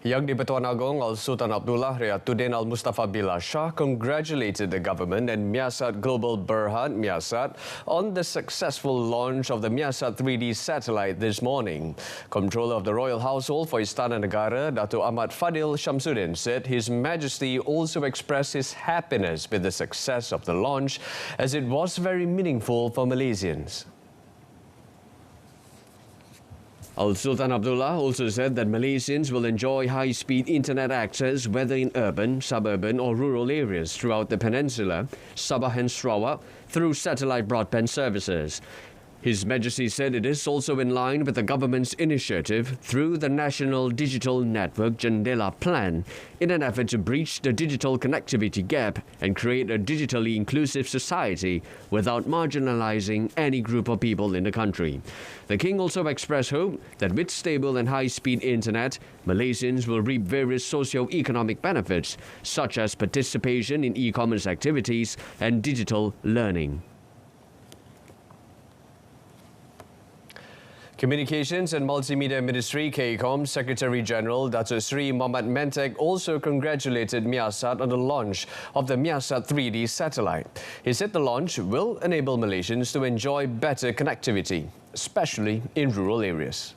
Yang di-Pertuan Agong Al-Sultan Abdullah Riyatuddin Al-Mustafa Billah Shah congratulated the government and Miasat Global Berhad Miasat on the successful launch of the Miasat 3D satellite this morning. Controller of the Royal Household for Istana Negara, Dato' Ahmad Fadil Shamsuddin, said His Majesty also expressed his happiness with the success of the launch as it was very meaningful for Malaysians. Al-Sultan Abdullah also said that Malaysians will enjoy high-speed internet access whether in urban, suburban or rural areas throughout the peninsula, Sabah and Sarawak, through satellite broadband services. His Majesty said it is also in line with the government's initiative through the National Digital Network Jendela Plan in an effort to breach the digital connectivity gap and create a digitally inclusive society without marginalizing any group of people in the country. The King also expressed hope that with stable and high-speed internet, Malaysians will reap various socio-economic benefits such as participation in e-commerce activities and digital learning. Communications and Multimedia Ministry KCOM Secretary General Dato' Sri Mohammad Mentek also congratulated Miasat on the launch of the Miasat 3D satellite. He said the launch will enable Malaysians to enjoy better connectivity, especially in rural areas.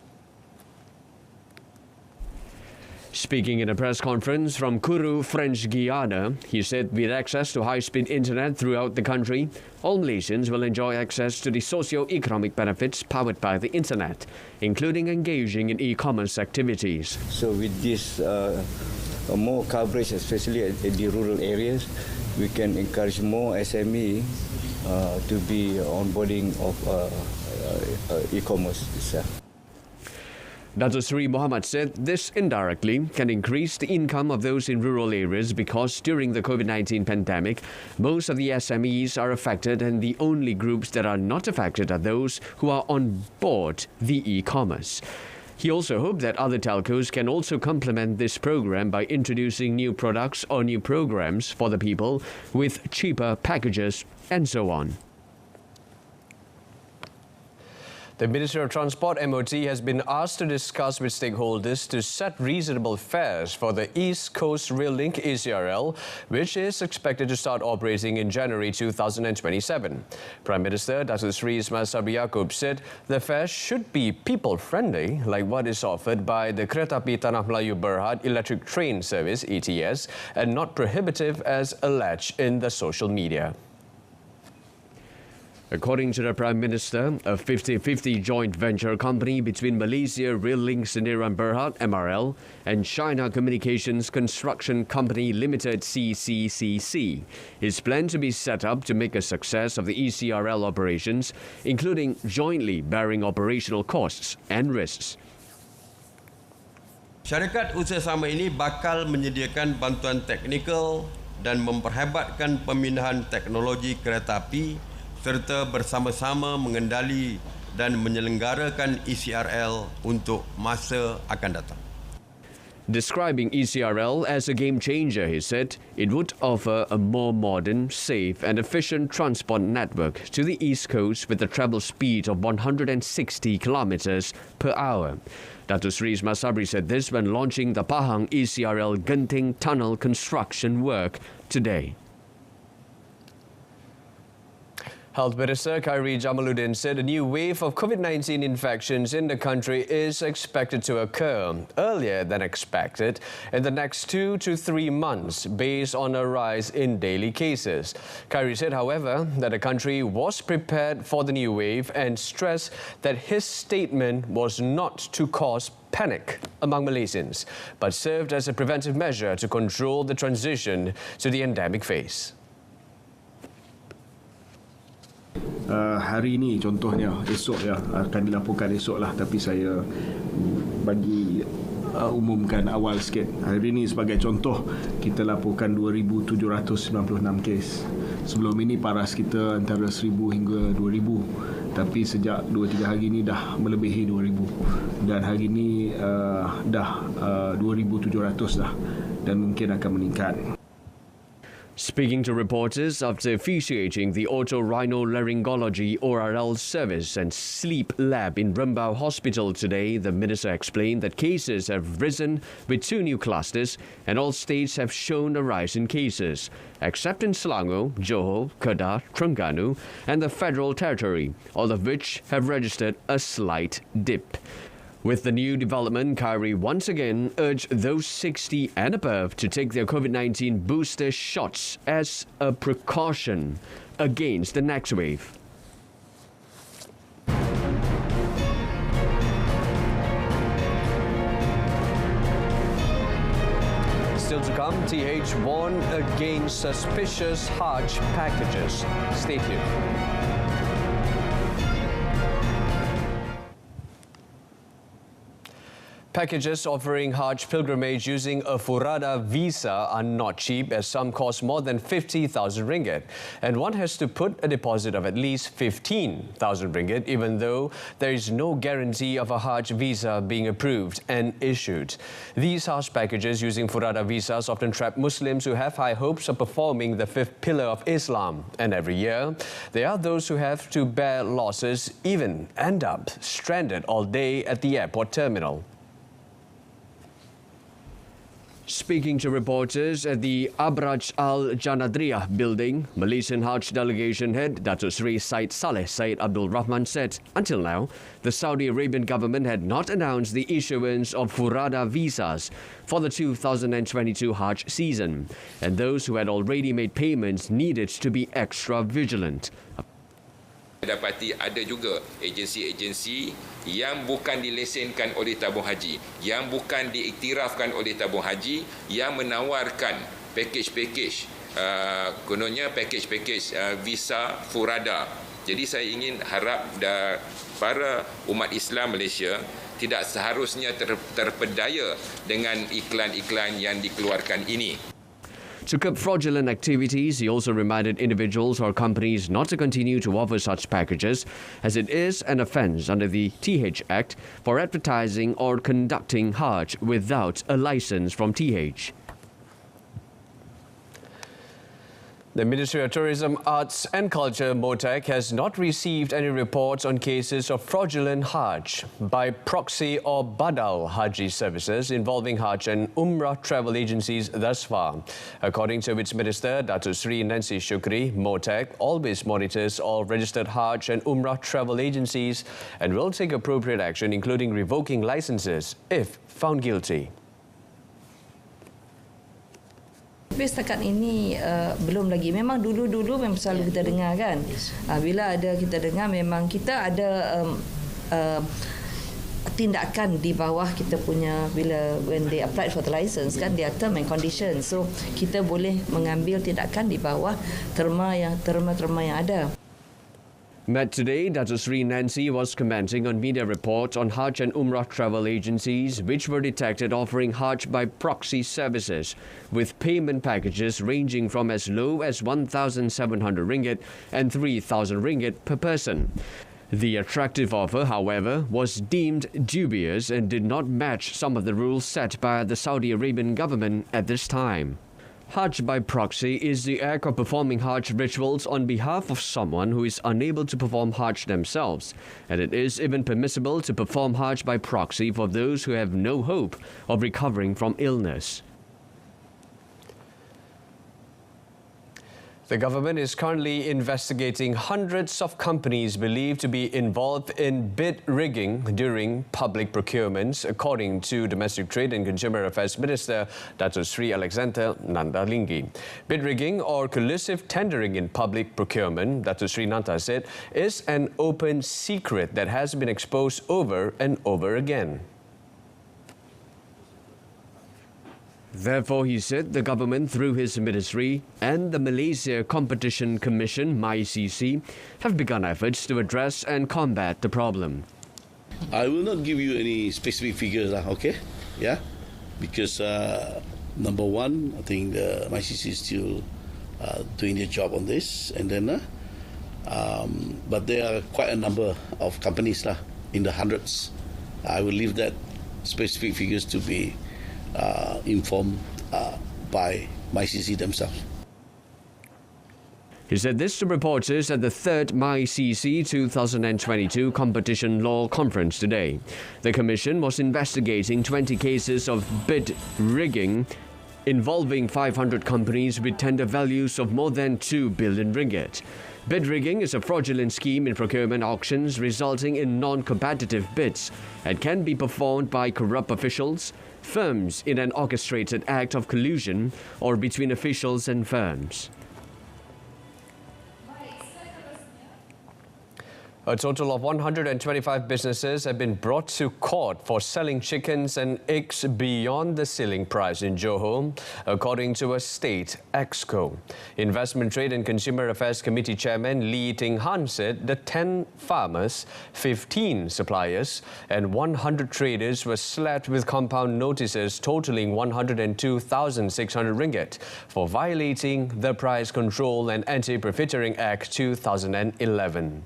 Speaking in a press conference from Kuru, French Guiana, he said with access to high-speed internet throughout the country, all Malaysians will enjoy access to the socio-economic benefits powered by the internet, including engaging in e-commerce activities. So with this more coverage, especially in the rural areas, we can encourage more SME to be onboarding of e-commerce itself. Dato' Sri Mohammad said this indirectly can increase the income of those in rural areas because during the COVID-19 pandemic, most of the SMEs are affected and the only groups that are not affected are those who are on board the e-commerce. He also hoped that other telcos can also complement this program by introducing new products or new programs for the people with cheaper packages and so on. The Ministry of Transport MOT has been asked to discuss with stakeholders to set reasonable fares for the East Coast Rail Link ECRL, which is expected to start operating in January 2027. Prime Minister Datuk Seri Ismail Sabri Yaakob said the fares should be people-friendly, like what is offered by the Kereta Api Tanah Melayu Berhad Electric Train Service (ETS), and not prohibitive as alleged in the social media. According to the Prime Minister, a 50-50 joint venture company between Malaysia Rail Link Sdn Berhad (MRL) and China Communications Construction Company Limited (CCCC) is planned to be set up to make a success of the ECRL operations, including jointly bearing operational costs and risks. Syarikat usaha sama ini bakal menyediakan bantuan teknikal dan memperhebatkan pemindahan teknologi kereta api serta bersama-sama mengendali dan menyelenggarakan ECRL untuk masa akan datang. Describing ECRL as a game changer, he said it would offer a more modern, safe and efficient transport network to the East Coast with a travel speed of 160 kilometers per hour. Datuk Seri Ismail Sabri said this when launching the Pahang ECRL Genting Tunnel construction work today. Health Minister Khairi Jamaluddin said a new wave of COVID-19 infections in the country is expected to occur earlier than expected in the next 2 to 3 months based on a rise in daily cases. Khairi said, however, that the country was prepared for the new wave and stressed that his statement was not to cause panic among Malaysians, but served as a preventive measure to control the transition to the endemic phase. Hari ini contohnya, esok ya, akan dilaporkan esok lah, tapi saya bagi umumkan awal sikit. Hari ini sebagai contoh, kita laporkan 2,796 kes. Sebelum ini paras kita antara 1,000 hingga 2,000. Tapi sejak 2-3 hari ini dah melebihi 2,000. Dan hari ini dah 2,700 dah. Dan mungkin akan meningkat. Speaking to reporters after officiating the otorhinolaryngology ORL service and sleep lab in Rembau Hospital today, the minister explained that cases have risen with 2 new clusters and all states have shown a rise in cases, except in Selangor, Johor, Kedah, Terengganu and the Federal Territory, all of which have registered a slight dip. With the new development, Khairi once again urged those 60 and above to take their COVID-19 booster shots as a precaution against the next wave. Still to come, TH warned against suspicious Hajj packages. Stay tuned. Packages offering Hajj pilgrimage using a Furada visa are not cheap, as some cost more than 50,000 ringgit. And one has to put a deposit of at least 15,000 ringgit, even though there is no guarantee of a Hajj visa being approved and issued. These Hajj packages using Furada visas often trap Muslims who have high hopes of performing the 5th pillar of Islam. And every year, there are those who have to bear losses, even end up stranded all day at the airport terminal. Speaking to reporters at the Abraj Al Janadriyah building, Malaysian Hajj delegation head Datuk Seri Syed Saleh Syed Abdul Rahman said, until now, the Saudi Arabian government had not announced the issuance of Furada visas for the 2022 Hajj season, and those who had already made payments needed to be extra vigilant. Dapati ada juga agensi-agensi yang bukan dilesenkan oleh tabung haji, yang bukan diiktirafkan oleh tabung haji, yang menawarkan package-package, kononnya package-package visa Furada. Jadi saya ingin harap para umat Islam Malaysia tidak seharusnya terpedaya dengan iklan-iklan yang dikeluarkan ini. To curb fraudulent activities, he also reminded individuals or companies not to continue to offer such packages, as it is an offence under the TH Act for advertising or conducting Hajj without a licence from TH. The Ministry of Tourism, Arts and Culture, MOTAC, has not received any reports on cases of fraudulent Hajj by proxy or badal Haji services involving Hajj and Umrah travel agencies thus far. According to its Minister, Datuk Seri Nancy Shukri, MOTAC always monitors all registered Hajj and Umrah travel agencies and will take appropriate action, including revoking licenses if found guilty. Tapi setakat ini belum lagi. Memang dulu-dulu memang selalu kita dengar kan. Bila ada kita dengar, memang kita ada tindakan di bawah kita punya, bila when they applied for the license kan, their term and conditions. So kita boleh mengambil tindakan di bawah terma yang ada. Met today, Datuk Seri Nancy was commenting on media reports on Hajj and Umrah travel agencies which were detected offering Hajj by proxy services, with payment packages ranging from as low as 1,700 ringgit and 3,000 ringgit per person. The attractive offer, however, was deemed dubious and did not match some of the rules set by the Saudi Arabian government at this time. Hajj by proxy is the act of performing Hajj rituals on behalf of someone who is unable to perform Hajj themselves, and it is even permissible to perform Hajj by proxy for those who have no hope of recovering from illness. The government is currently investigating hundreds of companies believed to be involved in bid rigging during public procurements, according to Domestic Trade and Consumer Affairs Minister Datuk Seri Alexander Nandalinggi. Bid rigging or collusive tendering in public procurement, Datuk Seri Nanta said, is an open secret that has been exposed over and over again. Therefore, he said the government, through his ministry and the Malaysia Competition Commission, MyCC, have begun efforts to address and combat the problem. I will not give you any specific figures, okay? Yeah? Because number one, I think the MyCC is still doing their job on this. And then, but there are quite a number of companies in the hundreds. I will leave that specific figures to be informed by MyCC themselves. He said this to reporters at the third MyCC 2022 Competition Law Conference today. The Commission was investigating 20 cases of bid rigging involving 500 companies with tender values of more than 2 billion ringgit. Bid rigging is a fraudulent scheme in procurement auctions resulting in non-competitive bids and can be performed by corrupt officials, firms in an orchestrated act of collusion, or between officials and firms. A total of 125 businesses have been brought to court for selling chickens and eggs beyond the ceiling price in Johor, according to a state exco. Investment Trade and Consumer Affairs Committee Chairman Lee Ting Han said the 10 farmers, 15 suppliers and 100 traders were slapped with compound notices totaling 102,600 ringgit for violating the Price Control and Anti-Profiteering Act 2011.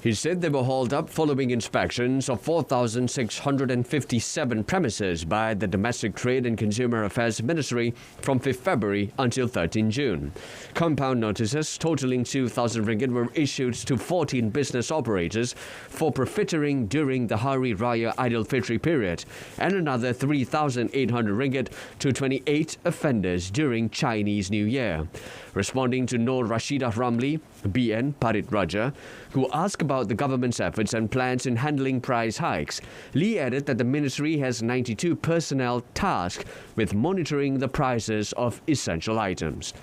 He said they were hauled up following inspections of 4,657 premises by the Domestic Trade and Consumer Affairs Ministry from 5th February until 13 June. Compound notices totaling 2,000 ringgit were issued to 14 business operators for profiteering during the Hari Raya Aidilfitri period and another 3,800 ringgit to 28 offenders during Chinese New Year. Responding to Nur Rashidah Ramli, BN Parit Raja, who asked about the government's efforts and plans in handling price hikes, Lee added that the ministry has 92 personnel tasked with monitoring the prices of essential items.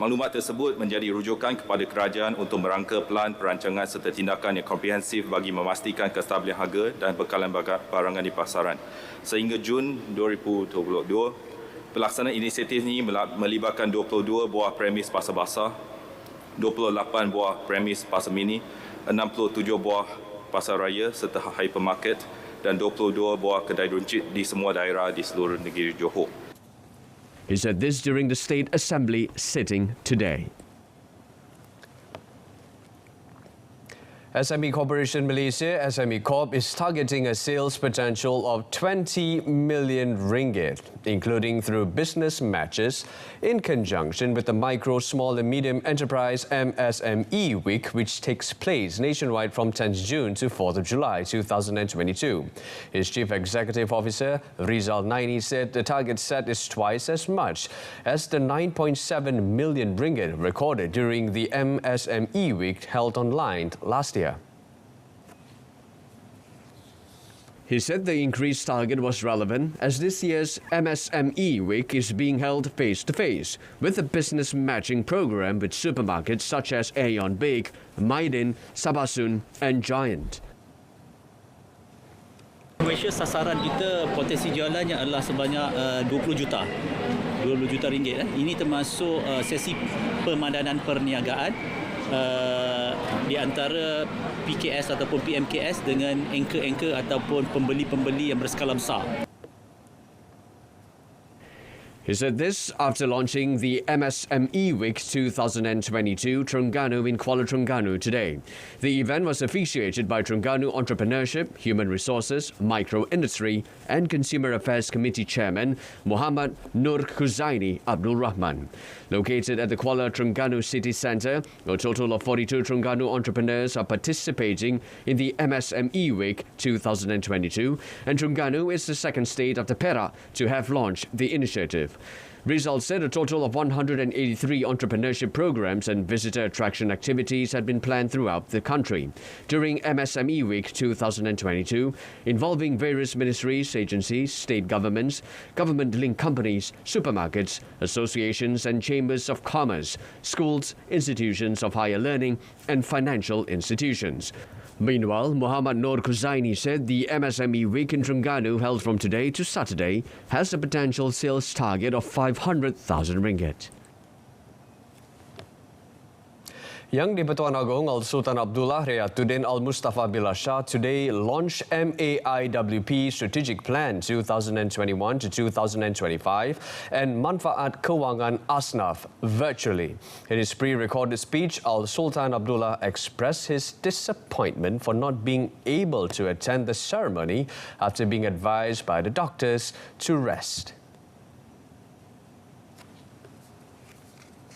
Maklumat tersebut menjadi rujukan kepada kerajaan untuk merangka pelan perancangan serta tindakan yang komprehensif bagi memastikan kestabilan harga dan bekalan barangan di pasaran. Sehingga Jun 2022, pelaksanaan inisiatif ini melibatkan 22 buah premis pasar basah, 28 buah premis pasar mini, 67 buah pasar raya serta hypermarket dan 22 buah kedai runcit di semua daerah di seluruh negeri Johor. He said this during the State Assembly sitting today. SME Corporation Malaysia, SME Corp, is targeting a sales potential of 20 million ringgit, including through business matches, in conjunction with the Micro, Small and Medium Enterprise MSME Week, which takes place nationwide from 10th June to 4th of July 2022. His Chief Executive Officer, Rizal Naini, said the target set is twice as much as the 9.7 million ringgit recorded during the MSME Week held online last year. He said the increased target was relevant as this year's MSME Week is being held face-to-face with a business matching program with supermarkets such as Aeon Bake, Maidin, Sabasun and Giant. Malaysia sasaran kita potensi jualannya adalah sebanyak 20 juta ringgit. Ini termasuk sesi pemadanan perniagaan di antara PKS ataupun PMKS dengan anchor-anchor ataupun pembeli-pembeli yang berskala besar. He said this after launching the MSME Week 2022 Terengganu in Kuala Terengganu today. The event was officiated by Terengganu Entrepreneurship, Human Resources, Micro-Industry and Consumer Affairs Committee Chairman Muhammad Nur Khuzaini Abdul Rahman. Located at the Kuala Terengganu City Centre, a total of 42 Terengganu entrepreneurs are participating in the MSME Week 2022, and Terengganu is the second state of the Perak to have launched the initiative. Results said a total of 183 entrepreneurship programs and visitor attraction activities had been planned throughout the country during MSME Week 2022, involving various ministries, agencies, state governments, government-linked companies, supermarkets, associations and chambers of commerce, schools, institutions of higher learning and financial institutions. Meanwhile, Muhammad Nur Khuzaini said the MSME Week in Terengganu, held from today to Saturday, has a potential sales target of 500,000 ringgit. Yang di-Pertuan Agong Al-Sultan Abdullah Riyatuddin Al-Mustafa Billah Shah today launched MAIWP Strategic Plan 2021 to 2025 and Manfaat Kewangan Asnaf virtually. In his pre-recorded speech, Al-Sultan Abdullah expressed his disappointment for not being able to attend the ceremony after being advised by the doctors to rest.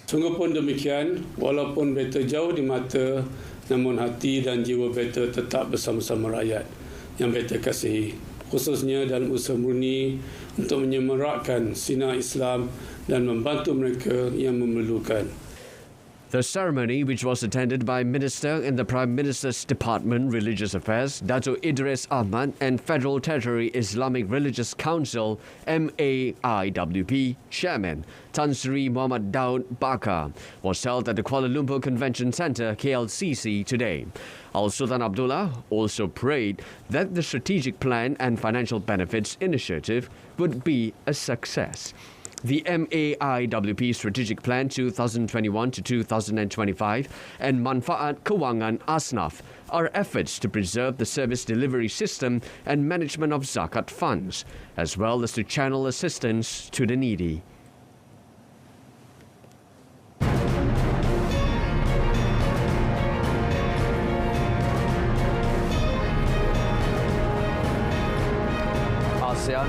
Sungguh pun demikian, walaupun Berita jauh di mata, namun hati dan jiwa Berita tetap bersama-sama rakyat yang Berita kasihi, khususnya dalam usaha murni untuk menyemarakkan sinar Islam dan membantu mereka yang memerlukan. The ceremony, which was attended by Minister in the Prime Minister's Department, Religious Affairs, Dato' Idris Ahmad, and Federal Territory Islamic Religious Council, MAIWP, Chairman Tan Sri Muhammad Daud Bakar, was held at the Kuala Lumpur Convention Centre, KLCC, today. Sultan Abdullah also prayed that the strategic plan and financial benefits initiative would be a success. The MAIWP Strategic Plan 2021 to 2025 and Manfaat Kewangan Asnaf are efforts to preserve the service delivery system and management of zakat funds, as well as to channel assistance to the needy. ASEAN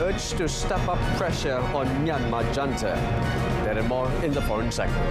urged to step up pressure on Myanmar junta. There and more in the foreign segment.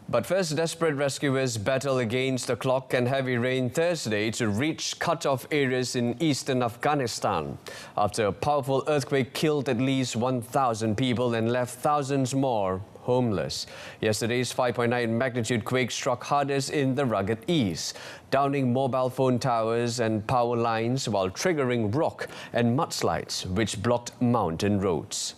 But first, desperate rescuers battle against the clock and heavy rain Thursday to reach cut-off areas in eastern Afghanistan after a powerful earthquake killed at least 1,000 people and left thousands more homeless. Yesterday's 5.9 magnitude quake struck hardest in the rugged east, downing mobile phone towers and power lines while triggering rock and mudslides which blocked mountain roads.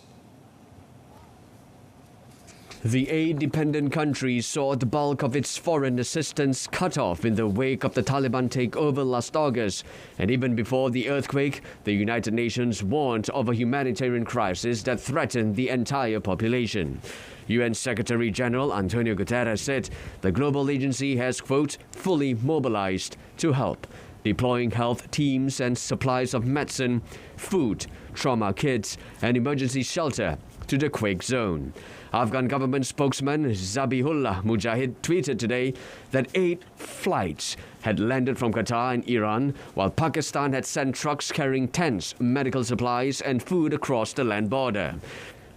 The aid-dependent country saw the bulk of its foreign assistance cut off in the wake of the Taliban takeover last August. And even before the earthquake, the United Nations warned of a humanitarian crisis that threatened the entire population. UN Secretary-General Antonio Guterres said the global agency has, quote, fully mobilized to help, deploying health teams and supplies of medicine, food, trauma kits, and emergency shelter to the quake zone. Afghan government spokesman Zabihullah Mujahid tweeted today that 8 flights had landed from Qatar and Iran, while Pakistan had sent trucks carrying tents, medical supplies, and food across the land border.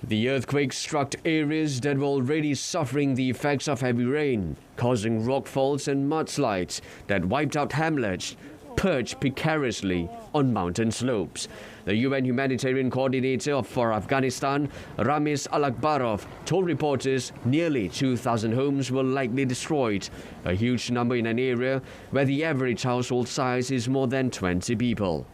The earthquake struck areas that were already suffering the effects of heavy rain, causing rockfalls and mudslides that wiped out hamlets perched precariously on mountain slopes. The UN humanitarian coordinator for Afghanistan, Ramiz Alakbarov, told reporters nearly 2,000 homes were likely destroyed, a huge number in an area where the average household size is more than 20 people.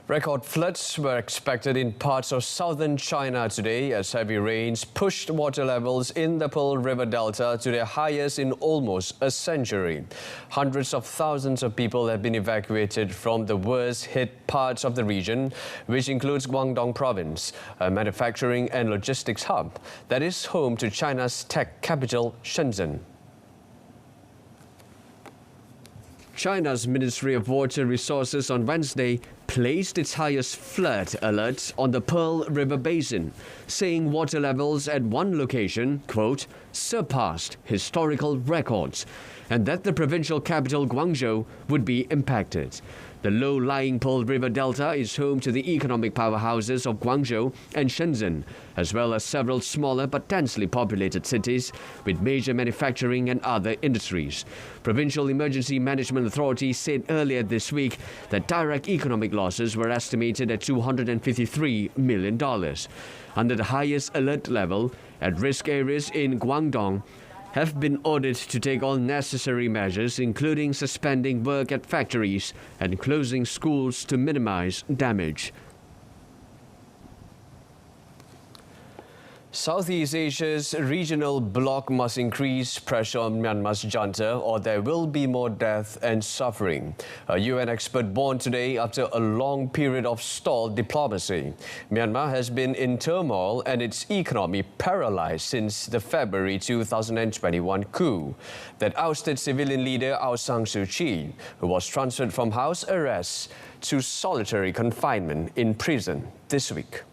Record floods were expected in parts of southern China today as heavy rains pushed water levels in the Pearl River Delta to their highest in almost a century. Hundreds of thousands of people have been evacuated from the worst hit parts of the region, which includes Guangdong Province, a manufacturing and logistics hub that is home to China's tech capital, Shenzhen. China's Ministry of Water Resources on Wednesday placed its highest flood alert on the Pearl River Basin, saying water levels at one location, quote, surpassed historical records, and that the provincial capital Guangzhou would be impacted. The low-lying Pearl River Delta is home to the economic powerhouses of Guangzhou and Shenzhen, as well as several smaller but densely populated cities with major manufacturing and other industries. Provincial Emergency Management Authority said earlier this week that direct economic losses were estimated at $253 million. Under the highest alert level, at-risk areas in Guangdong have been ordered to take all necessary measures, including suspending work at factories and closing schools to minimize damage. Southeast Asia's regional bloc must increase pressure on Myanmar's junta or there will be more death and suffering. A UN expert warned today after a long period of stalled diplomacy. Myanmar has been in turmoil and its economy paralyzed since the February 2021 coup that ousted civilian leader Aung San Suu Kyi, who was transferred from house arrest to solitary confinement in prison this week.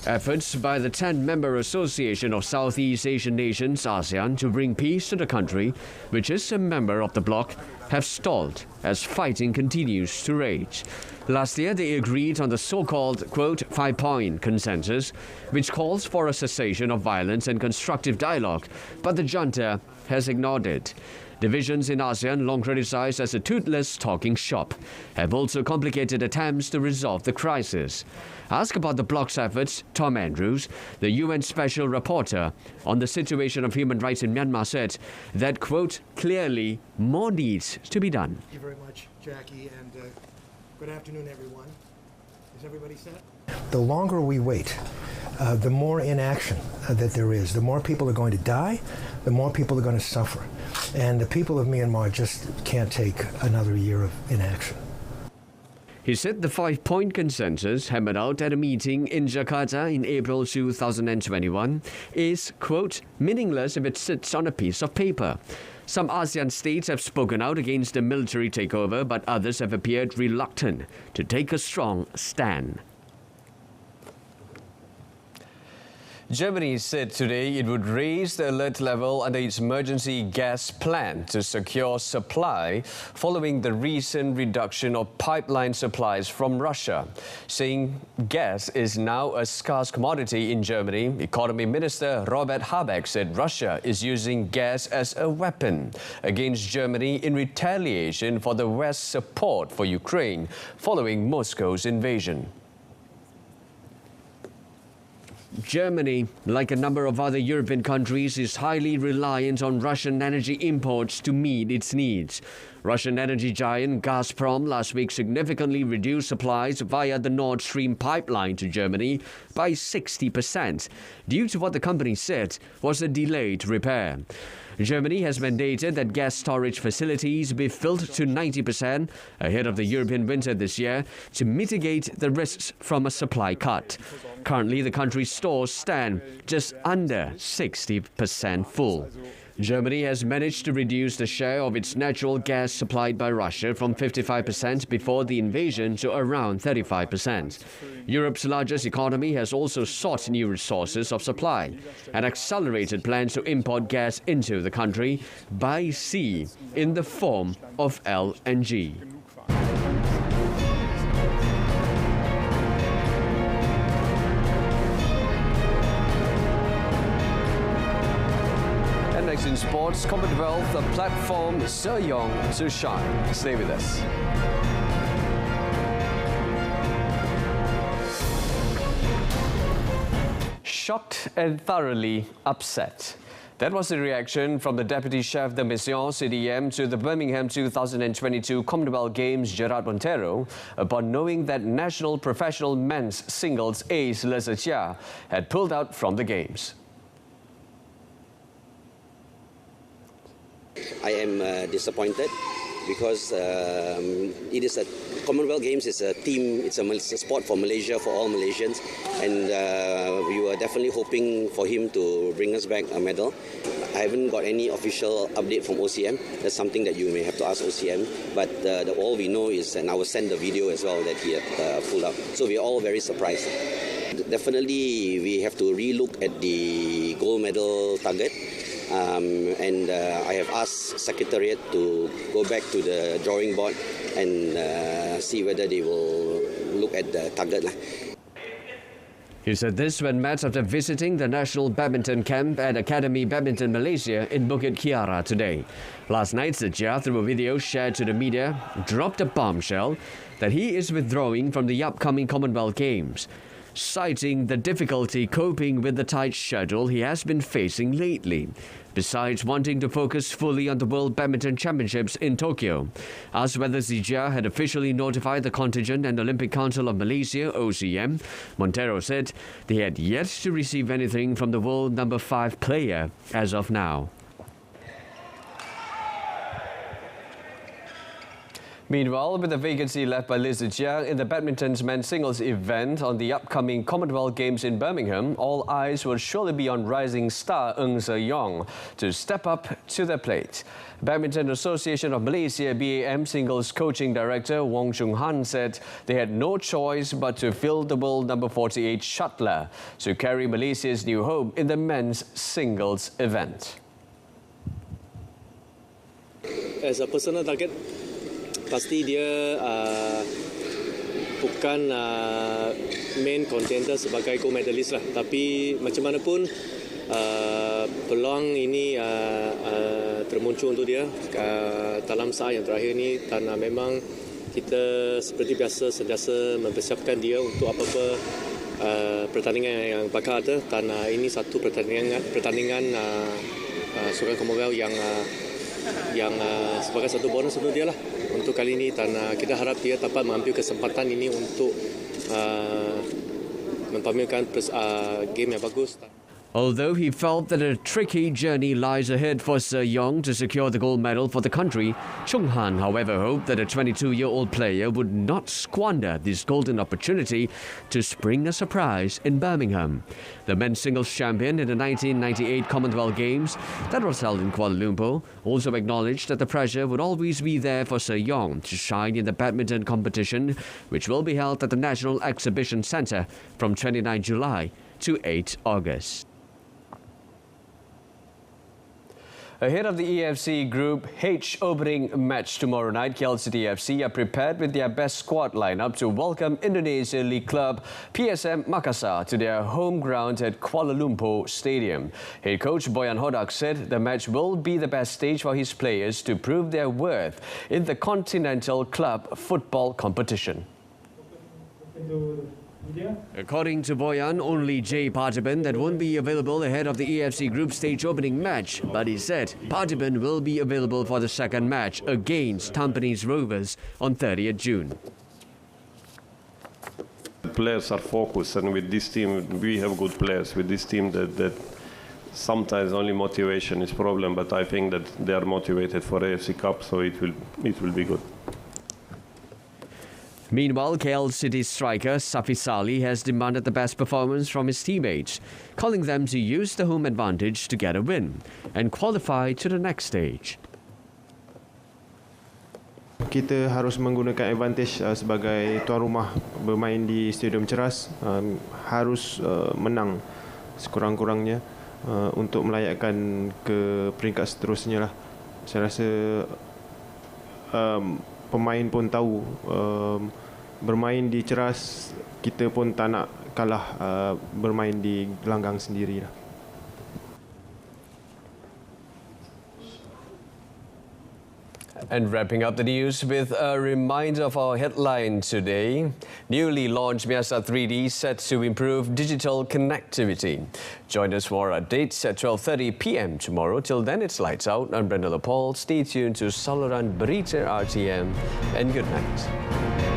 Efforts by the 10-member Association of Southeast Asian Nations, ASEAN, to bring peace to the country, which is a member of the bloc, have stalled as fighting continues to rage. Last year, they agreed on the so-called, quote, 5-point consensus, which calls for a cessation of violence and constructive dialogue, but the junta has ignored it. Divisions in ASEAN, long criticized as a toothless talking shop, have also complicated attempts to resolve the crisis. Asked about the bloc's efforts, Tom Andrews, the UN Special Rapporteur on the situation of human rights in Myanmar, said that, quote, clearly more needs to be done. Thank you very much, Jackie, and good afternoon, everyone. Is everybody set? The longer we wait, the more inaction that there is. The more people are going to die, the more people are going to suffer. And the people of Myanmar just can't take another year of inaction. He said the 5-point consensus hammered out at a meeting in Jakarta in April 2021 is, quote, meaningless if it sits on a piece of paper. Some ASEAN states have spoken out against a military takeover, but others have appeared reluctant to take a strong stand. Germany said today it would raise the alert level under its emergency gas plan to secure supply following the recent reduction of pipeline supplies from Russia. Saying gas is now a scarce commodity in Germany, Economy Minister Robert Habeck said Russia is using gas as a weapon against Germany in retaliation for the West's support for Ukraine following Moscow's invasion. Germany, like a number of other European countries, is highly reliant on Russian energy imports to meet its needs. Russian energy giant Gazprom last week significantly reduced supplies via the Nord Stream pipeline to Germany by 60%, due to what the company said was a delayed repair. Germany has mandated that gas storage facilities be filled to 90% ahead of the European winter this year to mitigate the risks from a supply cut. Currently, the country's stores stand just under 60% full. Germany has managed to reduce the share of its natural gas supplied by Russia from 55% before the invasion to around 35%. Europe's largest economy has also sought new sources of supply and accelerated plans to import gas into the country by sea in the form of LNG. Next in sports, Commonwealth, a platform so young to shine. Stay with us. Shocked and thoroughly upset. That was the reaction from the Deputy Chef de Mission CDM to the Birmingham 2022 Commonwealth Games, Gerard Montero, upon knowing that national professional men's singles ace Setia had pulled out from the Games. I am disappointed because it is a Commonwealth Games is a team, it's a sport for Malaysia, for all Malaysians, and we were definitely hoping for him to bring us back a medal. I haven't got any official update from OCM. That's something that you may have to ask OCM, but all we know is, and I will send the video as well, that he had pulled out. So we're all very surprised. Definitely we have to relook at the gold medal target. And I have asked Secretariat to go back to the drawing board and see whether they will look at the target. He said this when met after visiting the National Badminton Camp at Academy Badminton Malaysia in Bukit Kiara today. Last night, Setia, through a video shared to the media, dropped a bombshell that he is withdrawing from the upcoming Commonwealth Games, citing the difficulty coping with the tight schedule he has been facing lately, besides wanting to focus fully on the World Badminton Championships in Tokyo. Asked whether Setia had officially notified the Contingent and Olympic Council of Malaysia, OCM, Montero said they had yet to receive anything from the world number 5 player as of now. Meanwhile, with the vacancy left by Liz Jia in the badminton's men's singles event on the upcoming Commonwealth Games in Birmingham, all eyes will surely be on rising star Ng Se-yong to step up to the plate. Badminton Association of Malaysia BAM Singles Coaching Director Wong Chung Han said they had no choice but to fill the world number 48 shuttler to carry Malaysia's new home in the men's singles event. As a personal target, pasti dia bukan main contender sebagai gold medalist lah. Tapi macam mana pun peluang ini termuncul untuk dia dalam saat yang terakhir ni, dan memang kita seperti biasa sentiasa mempersiapkan dia untuk apa-apa pertandingan yang bakal ada, dan ini satu pertandingan sukan Commonwealth yang sebagai satu bonus untuk dia lah untuk kali ini, dan kita harap dia dapat mengambil kesempatan ini untuk mempamerkan game yang bagus. Although he felt that a tricky journey lies ahead for Se-yong to secure the gold medal for the country, Chung Han, however, hoped that a 22-year-old player would not squander this golden opportunity to spring a surprise in Birmingham. The men's singles champion in the 1998 Commonwealth Games that was held in Kuala Lumpur also acknowledged that the pressure would always be there for Se-yong to shine in the badminton competition, which will be held at the National Exhibition Centre from 29 July to 8 August. Ahead of the EFC Group H opening match tomorrow night, KL City FC are prepared with their best squad lineup to welcome Indonesia League club PSM Makassar to their home ground at Kuala Lumpur Stadium. Head coach Boyan Hodak said the match will be the best stage for his players to prove their worth in the continental club football competition. According to Boyan, only Jay Partiban that won't be available ahead of the EFC Group stage opening match, but he said Partiban will be available for the second match against Tampines Rovers on 30th June. The players are focused, and with this team we have good players. With this team that sometimes only motivation is problem, but I think that they are motivated for AFC Cup, so it will be good. Meanwhile, KL City striker Safi Salih has demanded the best performance from his teammates, calling them to use the home advantage to get a win and qualify to the next stage. Kita harus menggunakan advantage sebagai tuan rumah bermain di Stadium Ceras, harus menang sekurang-kurangnya untuk melayakkan ke peringkat seterusnya lah. Saya rasa pemain pun tahu bermain di Ceras, kita pun tak nak kalah bermain di gelanggang sendiri lah. And wrapping up the news with a reminder of our headline today. Newly launched Semasa 3D set to improve digital connectivity. Join us for our updates at 12:30 p.m. tomorrow. Till then, it's lights out. I'm Brenda Paul. Stay tuned to Saluran Berita RTM and good night.